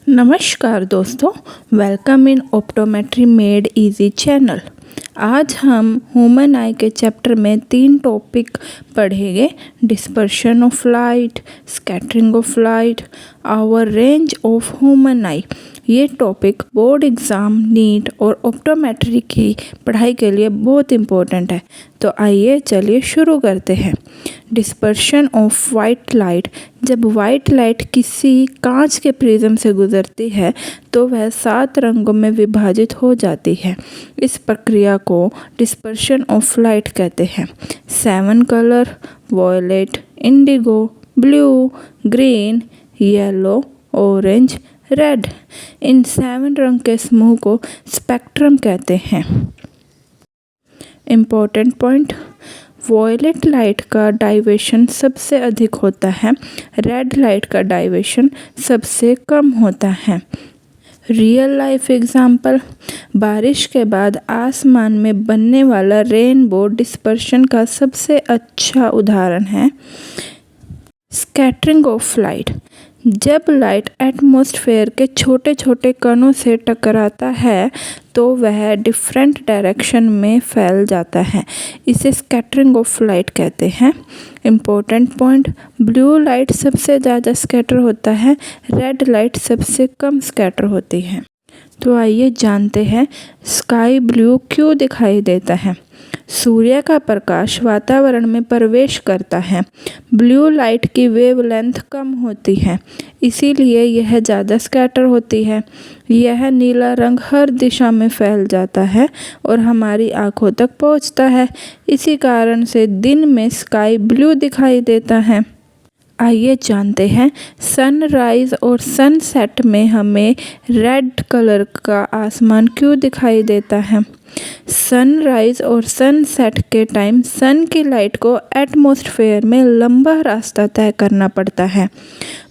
नमस्कार दोस्तों, welcome in optometry made easy channel. आज हम ह्यूमन आई के चैप्टर में 3 टॉपिक पढ़ेंगे। Dispersion of light, scattering of light, our range of human eye. ये टॉपिक बोर्ड एग्ज़ाम, नीट और ऑप्टोमेट्री की पढ़ाई के लिए बहुत इम्पोर्टेंट है। तो आइए चलिए शुरू करते हैं। Dispersion of white light. जब वाइट लाइट किसी कांच के प्रिज्म से गुजरती है तो वह 7 रंगों में विभाजित हो जाती है। इस प्रक्रिया को डिस्पर्शन ऑफ लाइट कहते हैं। 7 colour violet, indigo, blue, green, yellow, orange, red, इन 7 रंग के समूह को स्पेक्ट्रम कहते हैं। इम्पोर्टेंट पॉइंट, वॉयलेट लाइट का डाइवेशन सबसे अधिक होता है, रेड लाइट का डाइवेशन सबसे कम होता है। रियल लाइफ एग्जाम्पल, बारिश के बाद आसमान में बनने वाला रेनबो डिस्पर्शन का सबसे अच्छा उदाहरण है। स्कैटरिंग ऑफ लाइट, जब लाइट एटमॉस्फेयर के छोटे छोटे कणों से टकराता है तो वह डिफरेंट डायरेक्शन में फैल जाता है। इसे स्कैटरिंग ऑफ लाइट कहते हैं। इम्पोर्टेंट पॉइंट, ब्लू लाइट सबसे ज़्यादा स्कैटर होता है, रेड लाइट सबसे कम स्कैटर होती है। तो आइए जानते हैं स्काई ब्लू क्यों दिखाई देता है। सूर्य का प्रकाश वातावरण में प्रवेश करता है। ब्लू लाइट की वेवलेंथ कम होती है, इसीलिए यह ज़्यादा स्कैटर होती है। यह नीला रंग हर दिशा में फैल जाता है और हमारी आँखों तक पहुँचता है। इसी कारण से दिन में स्काई ब्लू दिखाई देता है। आइए जानते हैं सनराइज़ और सनसेट में हमें रेड कलर का आसमान क्यों दिखाई देता है। सनराइज़ और सनसेट के टाइम सन की लाइट को एटमॉस्फेयर में लंबा रास्ता तय करना पड़ता है।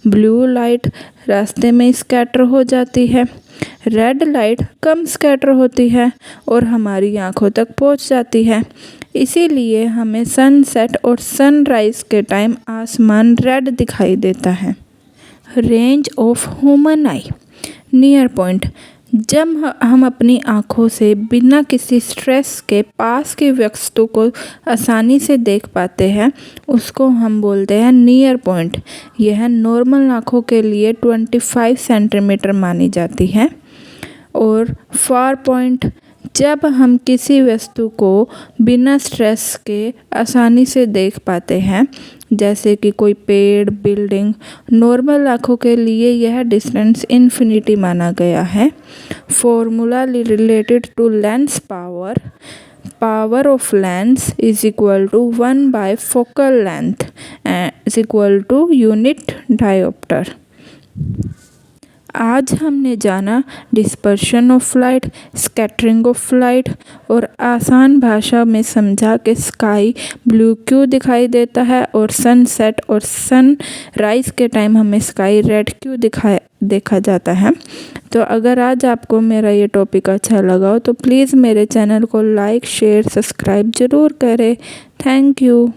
ब्लू लाइट रास्ते में स्कैटर हो जाती है, रेड लाइट कम स्कैटर होती है और हमारी आँखों तक पहुँच जाती है। इसीलिए हमें सनसेट और सनराइज़ के टाइम आसमान रेड दिखाई देता है। Range of human I. Near point, जब हम अपनी आँखों से बिना किसी स्ट्रेस के पास की वस्तु को आसानी से देख पाते हैं उसको हम बोलते हैं नियर पॉइंट। यह नॉर्मल आँखों के लिए 25 सेंटीमीटर मानी जाती है। और फार पॉइंट, जब हम किसी वस्तु को बिना स्ट्रेस के आसानी से देख पाते हैं, जैसे कि कोई पेड़, बिल्डिंग, नॉर्मल आँखों के लिए यह डिस्टेंस इन्फिनिटी माना गया है। Formula related to lens power, power of lens is equal to 1 by focal length is equal to unit dioptre. आज हमने जाना dispersion of light, scattering of light और आसान भाषा में समझा कि स्काई ब्लू क्यों दिखाई देता है और सनसेट और सनराइज़ के टाइम हमें स्काई रेड क्यों देखा जाता है। तो अगर आज आपको मेरा ये टॉपिक अच्छा लगा हो तो प्लीज़ मेरे चैनल को लाइक, शेयर, सब्सक्राइब ज़रूर करें। Thank you.